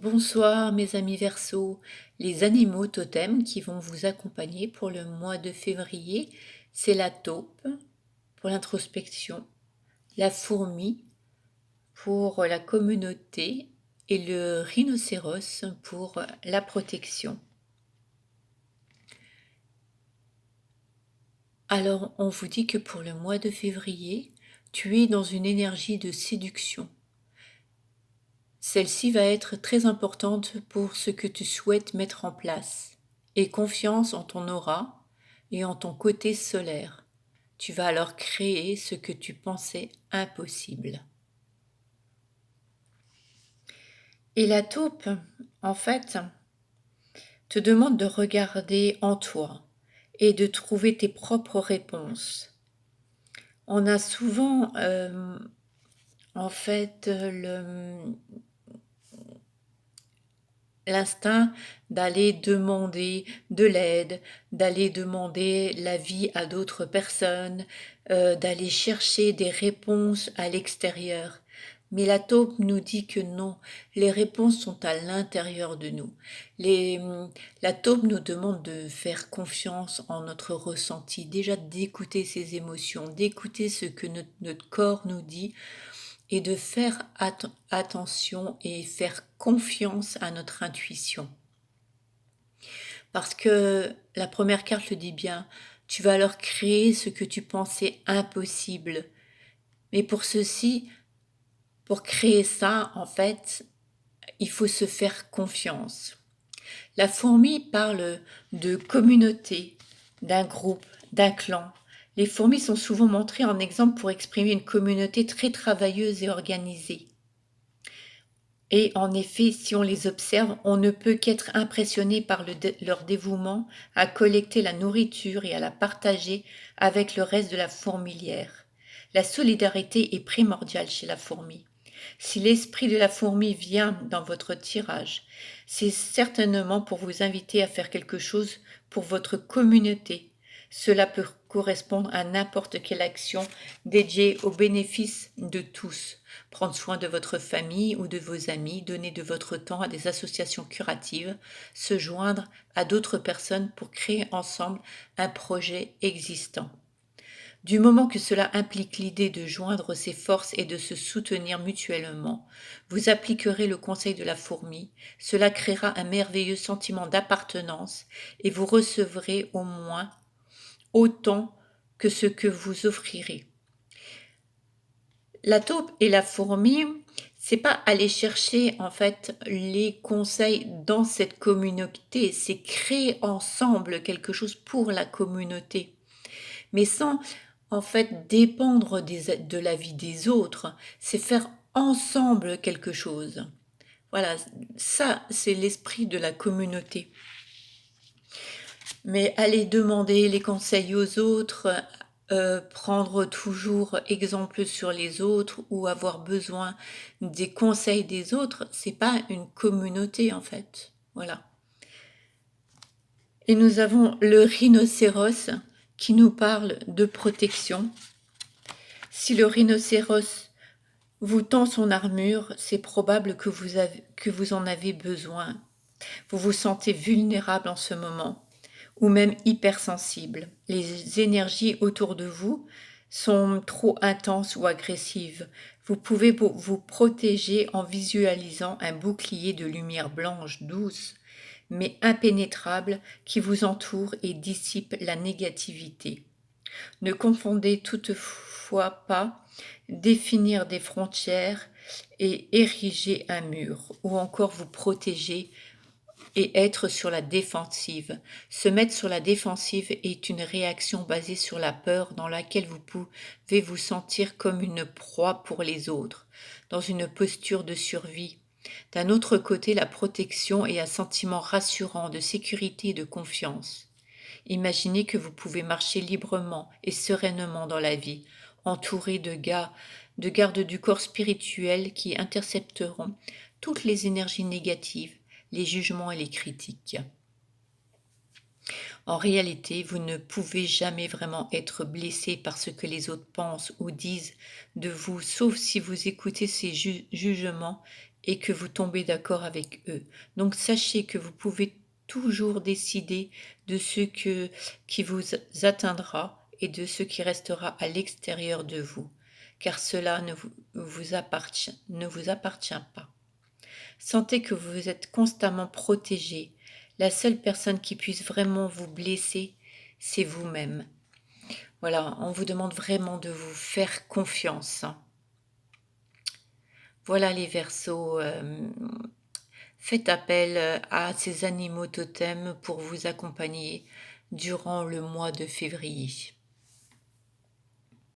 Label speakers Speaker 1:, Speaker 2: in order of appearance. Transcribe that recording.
Speaker 1: Bonsoir mes amis Verseaux, les animaux totems qui vont vous accompagner pour le mois de février, c'est la taupe pour l'introspection, la fourmi pour la communauté et le rhinocéros pour la protection. Alors on vous dit que pour le mois de février, tu es dans une énergie de séduction. Celle-ci va être très importante pour ce que tu souhaites mettre en place. Aie confiance en ton aura et en ton côté solaire. Tu vas alors créer ce que tu pensais impossible. Et la taupe, en fait, te demande de regarder en toi et de trouver tes propres réponses. On a souvent, en fait, l'instinct d'aller demander de l'aide, d'aller demander l'avis à d'autres personnes, d'aller chercher des réponses à l'extérieur. Mais la taupe nous dit que non, les réponses sont à l'intérieur de nous. La taupe nous demande de faire confiance en notre ressenti, déjà d'écouter ses émotions, d'écouter ce que notre corps nous dit et de faire attention et faire confiance à notre intuition. Parce que la première carte le dit bien, tu vas alors créer ce que tu pensais impossible. Mais pour ceci, pour créer ça, en fait, il faut se faire confiance. La fourmi parle de communauté, d'un groupe, d'un clan. Les fourmis sont souvent montrées en exemple pour exprimer une communauté très travailleuse et organisée. Et en effet, si on les observe, on ne peut qu'être impressionné par leur dévouement à collecter la nourriture et à la partager avec le reste de la fourmilière. La solidarité est primordiale chez la fourmi. Si l'esprit de la fourmi vient dans votre tirage, c'est certainement pour vous inviter à faire quelque chose pour votre communauté. Cela peut correspondre à n'importe quelle action dédiée au bénéfice de tous. Prendre soin de votre famille ou de vos amis, donner de votre temps à des associations curatives, se joindre à d'autres personnes pour créer ensemble un projet existant. Du moment que cela implique l'idée de joindre ses forces et de se soutenir mutuellement, vous appliquerez le conseil de la fourmi, cela créera un merveilleux sentiment d'appartenance et vous recevrez au moins autant que ce que vous offrirez. La taupe et la fourmi, c'est pas aller chercher en fait les conseils dans cette communauté, c'est créer ensemble quelque chose pour la communauté, mais sans en fait dépendre de la vie des autres, c'est faire ensemble quelque chose. Voilà, ça c'est l'esprit de la communauté. Mais aller demander les conseils aux autres, prendre toujours exemple sur les autres ou avoir besoin des conseils des autres, c'est pas une communauté en fait. Voilà. Et nous avons le rhinocéros qui nous parle de protection. Si le rhinocéros vous tend son armure, c'est probable que vous en avez besoin. Vous vous sentez vulnérable en ce moment, ou même hypersensible. Les énergies autour de vous sont trop intenses ou agressives. Vous pouvez vous protéger en visualisant un bouclier de lumière blanche douce, mais impénétrable, qui vous entoure et dissipe la négativité. Ne confondez toutefois pas définir des frontières et ériger un mur, ou encore vous protéger et être sur la défensive. Se mettre sur la défensive est une réaction basée sur la peur dans laquelle vous pouvez vous sentir comme une proie pour les autres, dans une posture de survie. D'un autre côté, la protection est un sentiment rassurant de sécurité et de confiance. Imaginez que vous pouvez marcher librement et sereinement dans la vie, entouré de gardes du corps spirituel qui intercepteront toutes les énergies négatives, les jugements et les critiques. En réalité, vous ne pouvez jamais vraiment être blessé par ce que les autres pensent ou disent de vous, sauf si vous écoutez ces jugements et que vous tombez d'accord avec eux. Donc sachez que vous pouvez toujours décider de qui vous atteindra et de ce qui restera à l'extérieur de vous, car cela ne vous appartient pas. Sentez que vous êtes constamment protégé. La seule personne qui puisse vraiment vous blesser, c'est vous-même. Voilà, on vous demande vraiment de vous faire confiance. Voilà les Verseaux, faites appel à ces animaux totems pour vous accompagner durant le mois de février.